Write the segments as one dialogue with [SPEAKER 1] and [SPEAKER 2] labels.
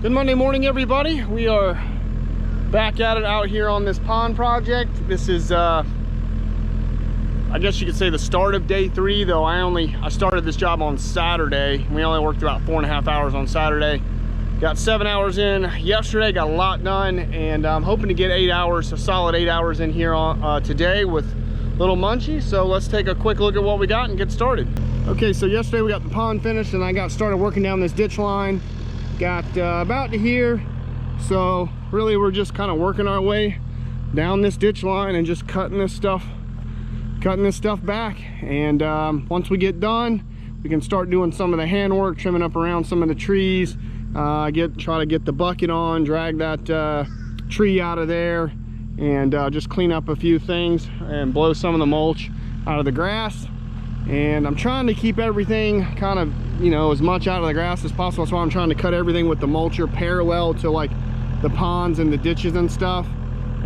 [SPEAKER 1] Good Monday morning, everybody. We are back at it out here on this pond project. This is I guess you could say the start of day 3, though I started this job on Saturday. We only worked about 4.5 hours on Saturday. Got 7 hours in yesterday, got a lot done, and I'm hoping to get 8 hours, a solid 8 hours in here on today with little Munchie. So let's take a quick look at what we got and get started. Okay, so yesterday we got the pond finished and I got started working down this ditch line. Got about to here, so really we're just kind of working our way down this ditch line and just cutting this stuff back. And once we get done, we can start doing some of the handwork, trimming up around some of the trees, try to get the bucket on, drag that tree out of there, and just clean up a few things and blow some of the mulch out of the grass. And I'm trying to keep everything kind of, you know, as much out of the grass as possible. That's why I'm trying to cut everything with the mulcher parallel to like the ponds and the ditches and stuff.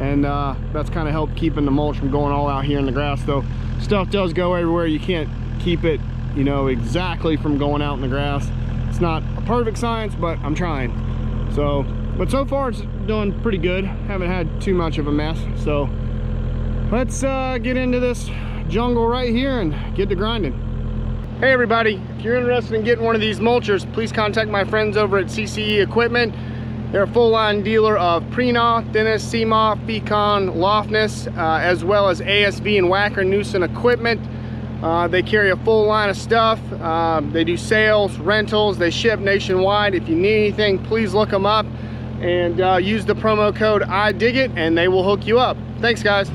[SPEAKER 1] And that's kind of helped keeping the mulch from going all out here in the grass. Though stuff does go everywhere, you can't keep it, you know, exactly from going out in the grass. It's not a perfect science, but I'm trying. So, but so far it's doing pretty good. Haven't had too much of a mess. So let's get into this jungle right here and get to grinding. Hey everybody, if you're interested in getting one of these mulchers, please contact my friends over at CCE Equipment. They're a full line dealer of Prena, Thinness, CMOF, Fecon, Loftness, as well as ASV and Wacker Newson equipment. They carry a full line of stuff. They do sales, rentals, they ship nationwide. If you need anything, please look them up and use the promo code IDIGIT and they will hook you up. Thanks guys.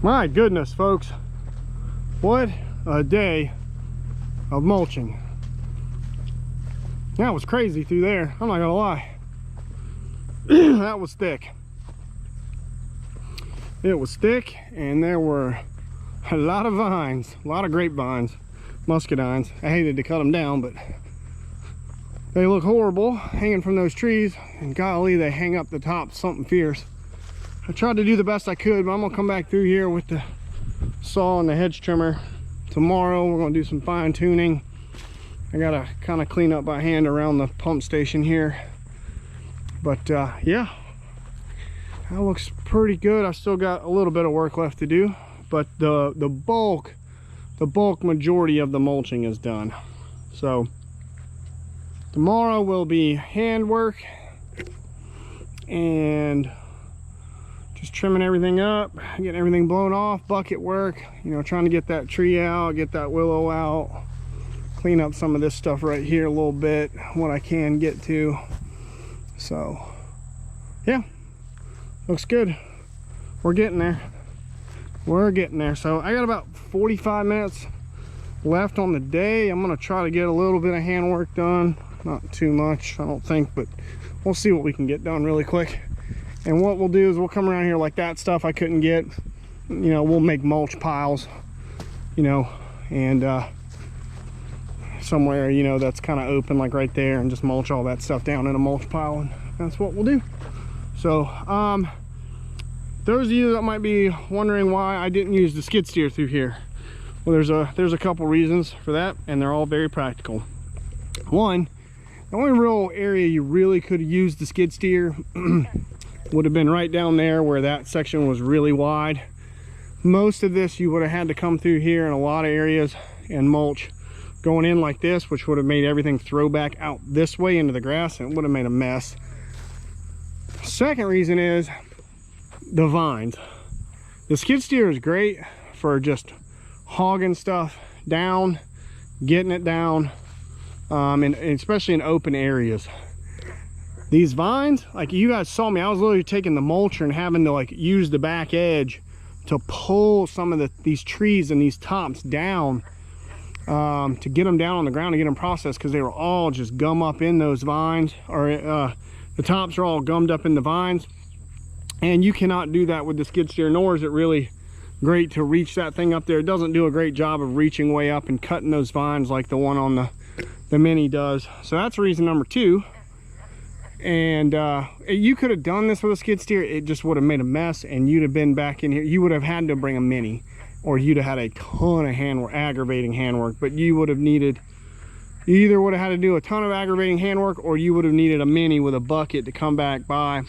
[SPEAKER 1] My goodness, folks, what a day of mulching. That was crazy through there, I'm not gonna lie. That was thick. It was thick, and there were a lot of vines, a lot of grapevines, muscadines. I hated to cut them down, but they look horrible hanging from those trees, and golly, they hang up the top something fierce. I tried to do the best I could, but I'm gonna come back through here with the saw and the hedge trimmer tomorrow. We're gonna do some fine tuning. I gotta kind of clean up by hand around the pump station here, but yeah, that looks pretty good. I still got a little bit of work left to do, but the bulk majority of the mulching is done. So tomorrow will be hand work and just trimming everything up, getting everything blown off, bucket work, you know, trying to get that tree out, get that willow out, clean up some of this stuff right here a little bit, what I can get to. So yeah, looks good. We're getting there. We're getting there. So I got about 45 minutes left on the day. I'm gonna try to get a little bit of handwork done, not too much I don't think, but we'll see what we can get done really quick. And what we'll do is we'll come around here, like that stuff I couldn't get, you know, we'll make mulch piles, you know, and somewhere, you know, that's kind of open, like right there, and just mulch all that stuff down in a mulch pile, and that's what we'll do. So those of you that might be wondering why I didn't use the skid steer through here, well, there's a couple reasons for that, and they're all very practical. One, the only real area you really could have used the skid steer would have been right down there where that section was really wide. Most of this you would have had to come through here in a lot of areas and mulch going in like this, which would have made everything throw back out this way into the grass, and it would have made a mess. Second reason is the vines. The skid steer is great for just hogging stuff down, getting it down, and especially in open areas. These vines, like you guys saw me, I was literally taking the mulcher and having to like use the back edge to pull some of these trees and these tops down, to get them down on the ground and get them processed, because they were all just gum up in those vines, or the tops are all gummed up in the vines, and you cannot do that with the skid steer, nor is it really great to reach that thing up there. It doesn't do a great job of reaching way up and cutting those vines like the one on the Mini does. So that's reason number two. And you could have done this with a skid steer, it just would have made a mess, and you'd have been back in here, you would have had to bring a Mini, or you'd have had a ton of handwork, aggravating handwork. But you would have needed, you either would have had to do a ton of aggravating handwork, or you would have needed a Mini with a bucket to come back by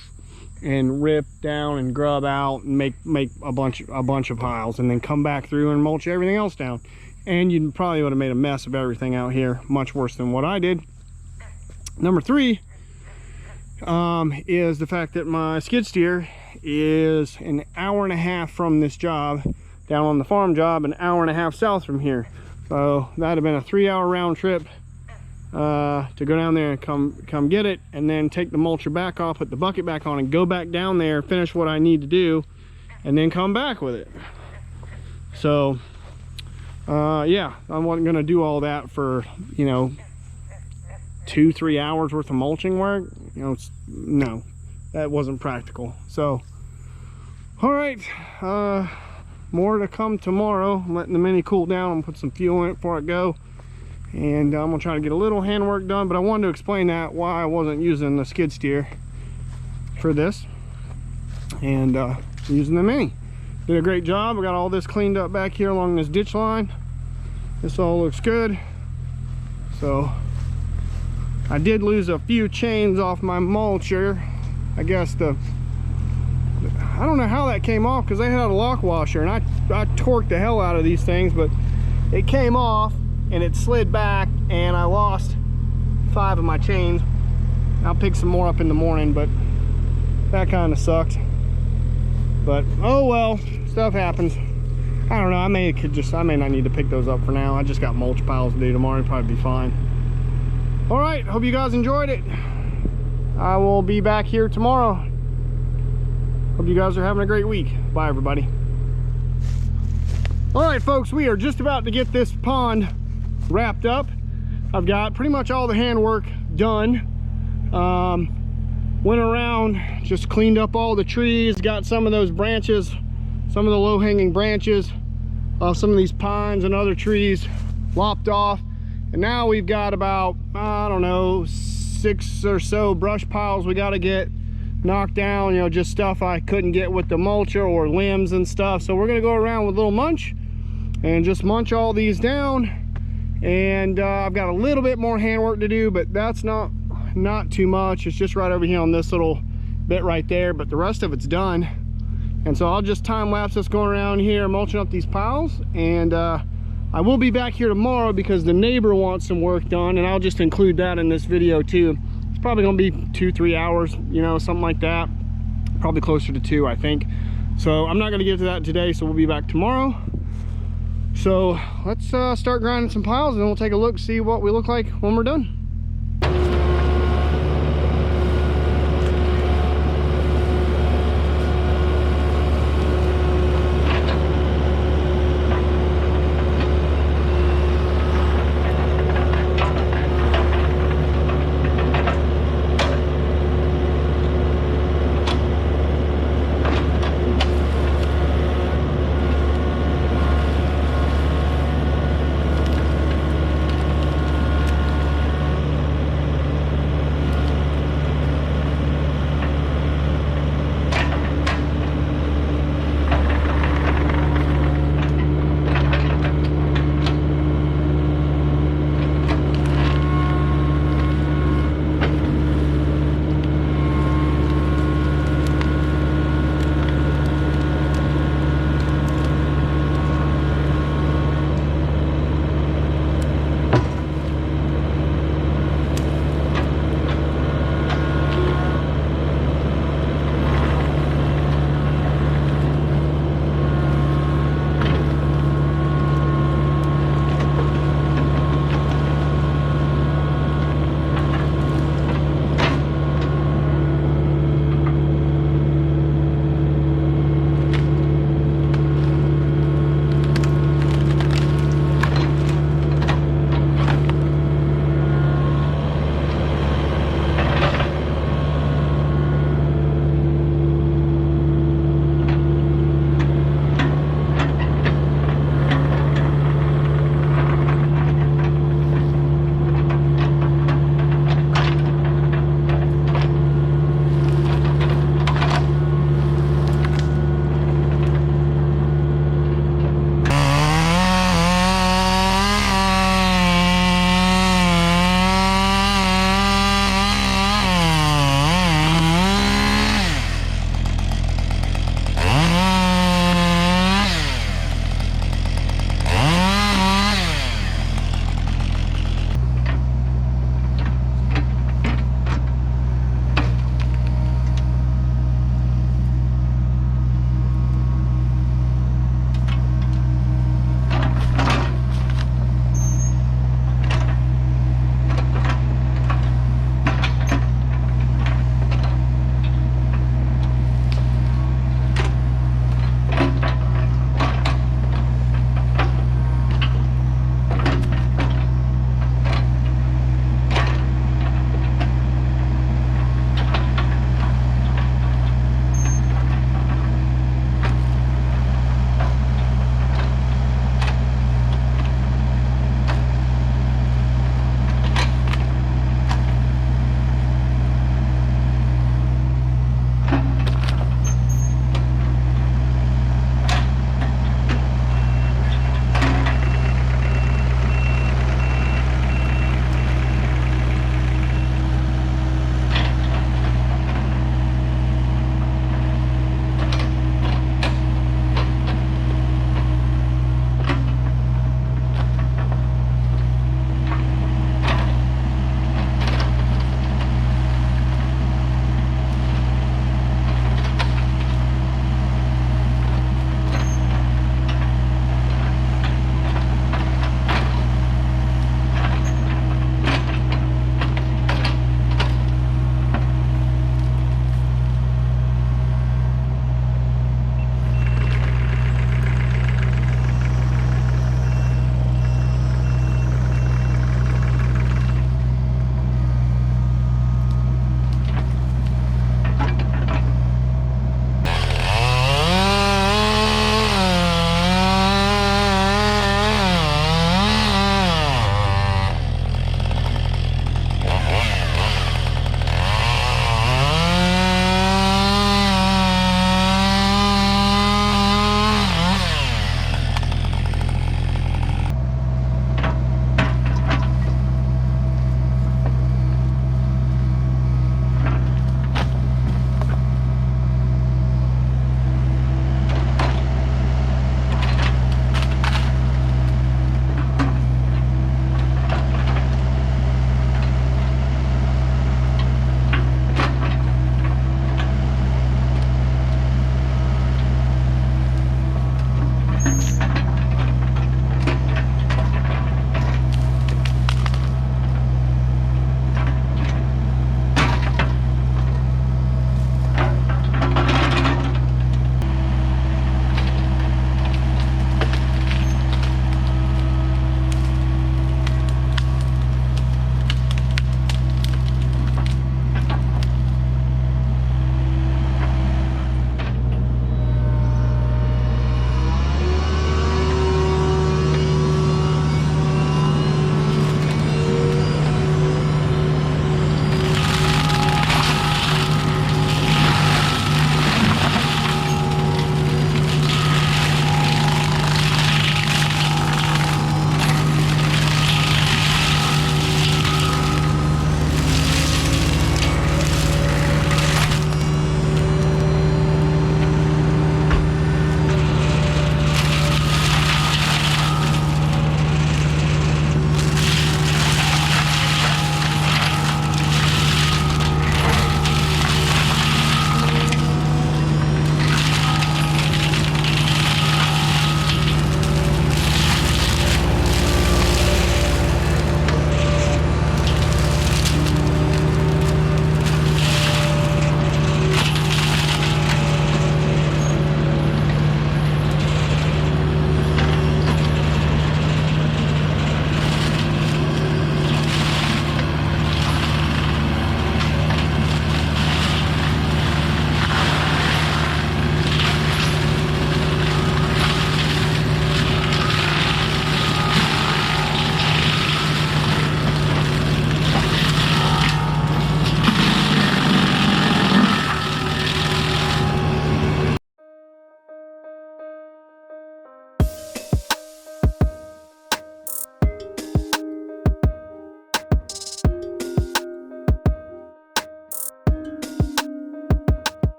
[SPEAKER 1] and rip down and grub out and make a bunch of piles, and then come back through and mulch everything else down. And you probably would have made a mess of everything out here, much worse than what I did. Number three is the fact that my skid steer is an hour and a half from this job, down on the farm job, an hour and a half south from here. So that'd have been a 3-hour round trip to go down there and come get it, and then take the mulcher back off, put the bucket back on, and go back down there, finish what I need to do, and then come back with it. So yeah, I wasn't gonna do all that for, you know, 2-3 hours worth of mulching work. You know, no, that wasn't practical. So all right, more to come tomorrow. I'm letting the Mini cool down and put some fuel in it before I go, and I'm gonna try to get a little handwork done. But I wanted to explain that, why I wasn't using the skid steer for this, and using the Mini. Did a great job. I got all this cleaned up back here along this ditch line. This all looks good. So I did lose a few chains off my mulcher. I guess I don't know how that came off, because they had a lock washer, and I torqued the hell out of these things, but it came off and it slid back, and I lost 5 of my chains. I'll pick some more up in the morning, but that kind of sucked. But oh well, stuff happens. I don't know, I may not need to pick those up for now. I just got mulch piles to do tomorrow, it'll probably be fine. All right, hope you guys enjoyed it. I will be back here tomorrow. Hope you guys are having a great week. Bye, everybody. All right, folks, we are just about to get this pond wrapped up. I've got pretty much all the handwork done. Went around, just cleaned up all the trees, got some of those branches, some of the low-hanging branches of some of these pines and other trees lopped off. And now we've got about, I don't know, 6 or so brush piles we got to get knocked down, you know, just stuff I couldn't get with the mulcher or limbs and stuff. So we're going to go around with a little munch and just munch all these down. And I've got a little bit more handwork to do, but that's not too much. It's just right over here on this little bit right there, but the rest of it's done. And so I'll just time lapse us going around here mulching up these piles. And I will be back here tomorrow because the neighbor wants some work done, and I'll just include that in this video too. It's probably gonna be 2-3 hours, you know, something like that. Probably closer to 2, I think. So I'm not gonna get to that today, so we'll be back tomorrow. So let's start grinding some piles, and then we'll take a look, see what we look like when we're done.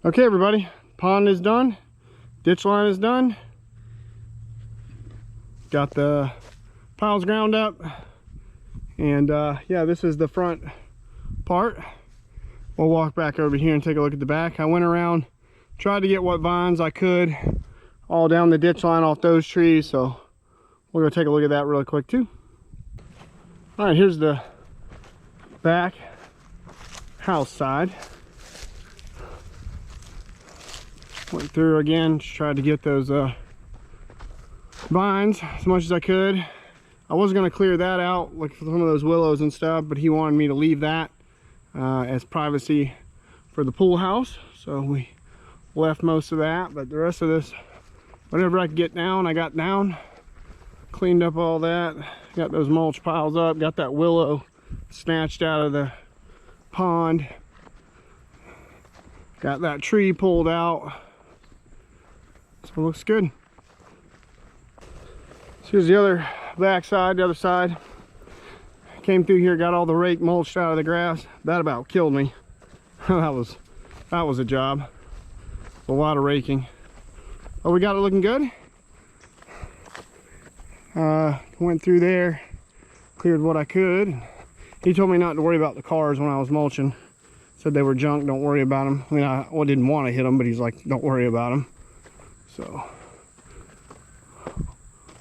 [SPEAKER 1] Okay, everybody, pond is done, ditch line is done. Got the piles ground up, and yeah, this is the front part. We'll walk back over here and take a look at the back. I went around, tried to get what vines I could all down the ditch line off those trees, so we'll go take a look at that really quick too. All right, here's the back house side. Went through again, just tried to get those vines as much as I could. I was going to clear that out, like some of those willows and stuff, but he wanted me to leave that as privacy for the pool house, so we left most of that. But the rest of this, whatever I could get down, I got down. Cleaned up all that, got those mulch piles up, got that willow snatched out of the pond, got that tree pulled out, so it looks good. So here's the other back side, the other side. Came through here, got all the rake mulched out of the grass. That about killed me. that was a job. A lot of raking, but we got it looking good. Went through there, cleared what I could. He told me not to worry about the cars when I was mulching. Said they were junk, don't worry about them. I mean, I didn't want to hit them, but he's like, don't worry about them. So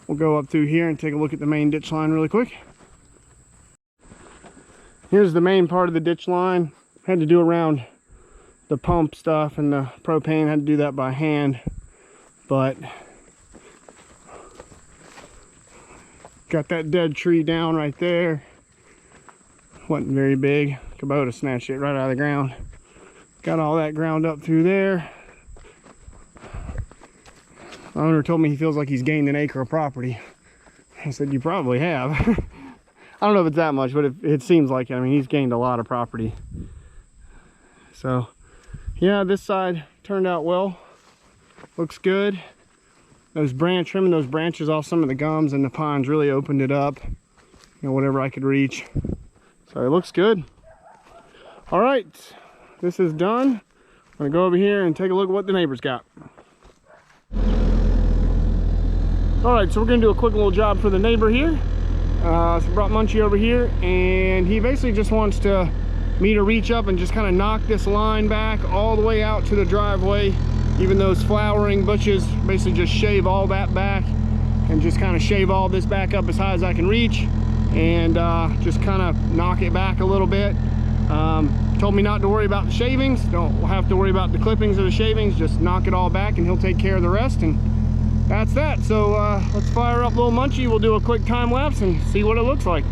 [SPEAKER 1] we'll go up through here and take a look at the main ditch line really quick. Here's the main part of the ditch line. Had to do around the pump stuff and the propane, had to do that by hand, but got that dead tree down right there. Wasn't very big. Kubota snatched it right out of the ground. Got all that ground up through there. The owner told me he feels like he's gained an acre of property. I said, you probably have. I don't know if it's that much, but it seems like it. I mean, he's gained a lot of property. So yeah, this side turned out well. Looks good. Those trimming those branches off some of the gums and the pines really opened it up. You know, whatever I could reach. So it looks good. All right, this is done. I'm gonna go over here and take a look at what the neighbors got. All right, so we're gonna do a quick little job for the neighbor here. So brought Munchie over here, and he basically just wants me to reach up and just kind of knock this line back all the way out to the driveway. Even those flowering bushes, basically just shave all that back and just kind of shave all this back up as high as I can reach, and just kind of knock it back a little bit. Told me not to worry about the shavings. Don't have to worry about the clippings or the shavings. Just knock it all back and he'll take care of the rest, and that's that. So let's fire up little Munchie. We'll do a quick time lapse and see what it looks like.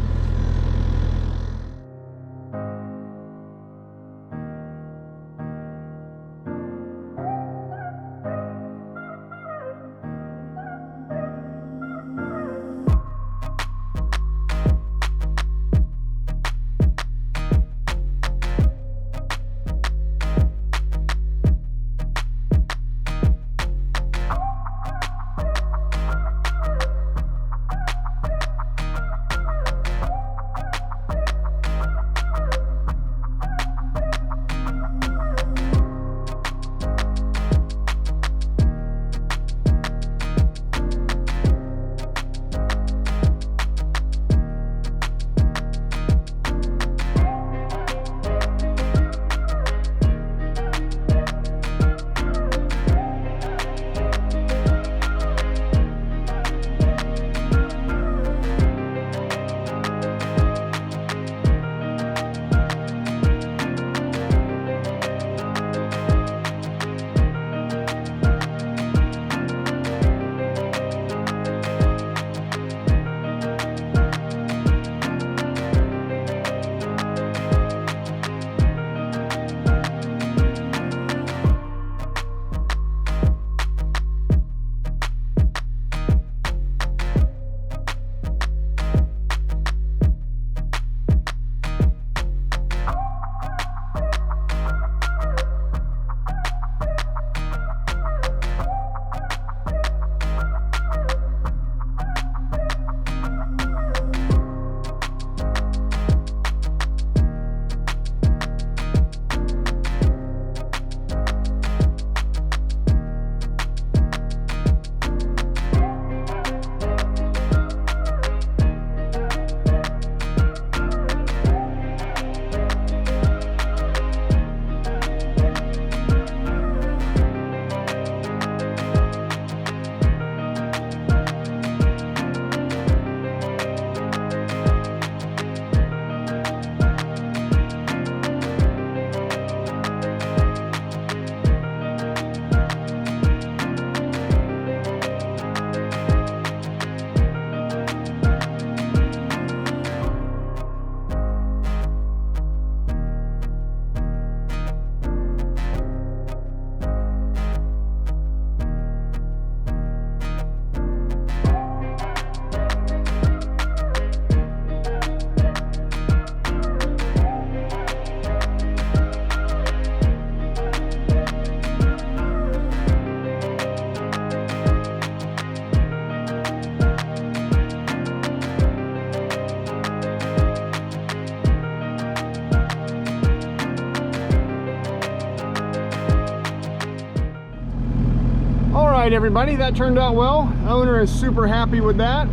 [SPEAKER 1] right, everybody, that turned out well. Owner is super happy with that,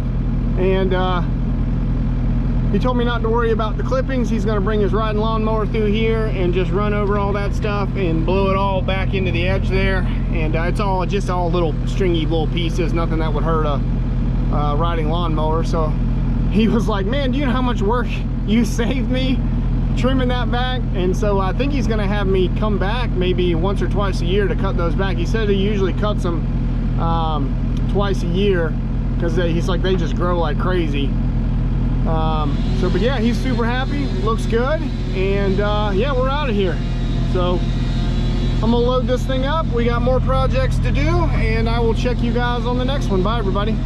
[SPEAKER 1] and he told me not to worry about the clippings. He's going to bring his riding lawnmower through here and just run over all that stuff and blow it all back into the edge there. And it's all just all little stringy little pieces, nothing that would hurt a riding lawnmower. So he was like, man, do you know how much work you saved me trimming that back? And so I think he's going to have me come back maybe once or twice a year to cut those back. He said he usually cuts them twice a year because he's like, they just grow like crazy. But yeah, he's super happy, looks good, and yeah, we're out of here. So I'm gonna load this thing up. We got more projects to do, and I will check you guys on the next one. Bye, everybody.